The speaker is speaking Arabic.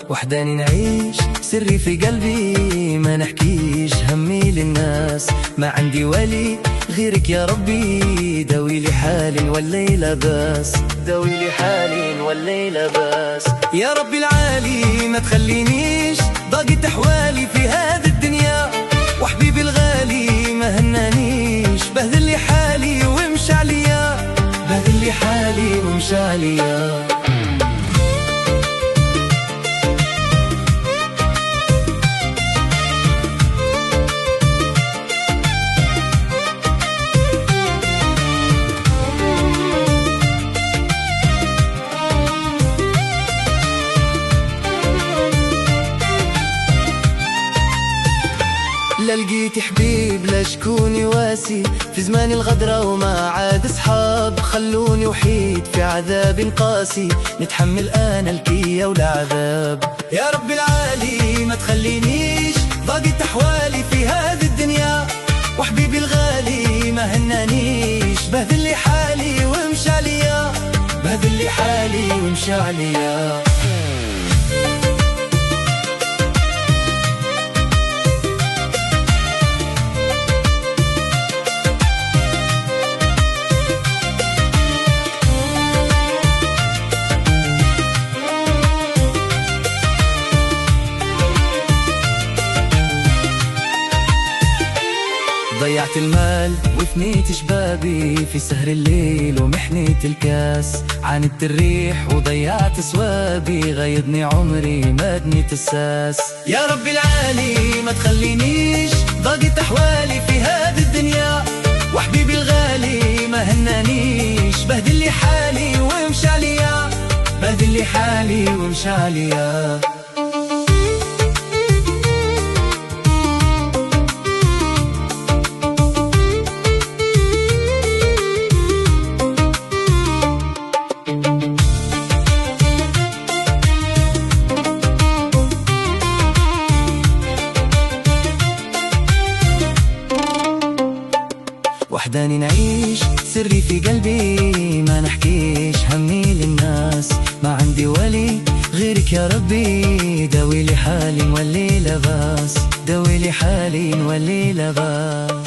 وحداني نعيش سري في قلبي، ما نحكيش همي للناس. ما عندي ولي غيرك يا ربي، داوي لي حالي والليلة باس، داوي لي حالي والليلة باس. يا ربي العالي ما تخلينيش ضاقت أحوالي في هذه الدنيا، وحبيبي الغالي ما هنانيش، بهذل لي حالي وامشي عليا، بهذل لي حالي وامشي عليا. لا لقيت حبيب لا شكوني واسي، في زمان الغدرة وما عاد صحاب، خلوني وحيد في عذاب قاسي، نتحمل أنا الكية والعذاب. يا رب العالي ما تخلينيش ضاقت أحوالي في هذه الدنيا، وحبيبي الغالي ما هنانيش، بهذل لي حالي وامشي عليا، بهذل لي حالي وامشي عليا. ضيعت المال وفنيت شبابي في سهر الليل ومحنة الكاس، عاندت الريح وضيعت سوابي، غيضني عمري مادني تساس. يا رب العالي ما تخلينيش ضاقت أحوالي في هذه الدنيا، وحبيبي الغالي ما هنانيش، بهدل لي حالي وامشي عليا، بهدل لي حالي وامشي عليا. وحداني نعيش سري في قلبي، ما نحكيش همي للناس. ما عندي ولي غيرك يا ربي، داوي لي حالي والليلة باس، داوي لي حالي والليلة باس.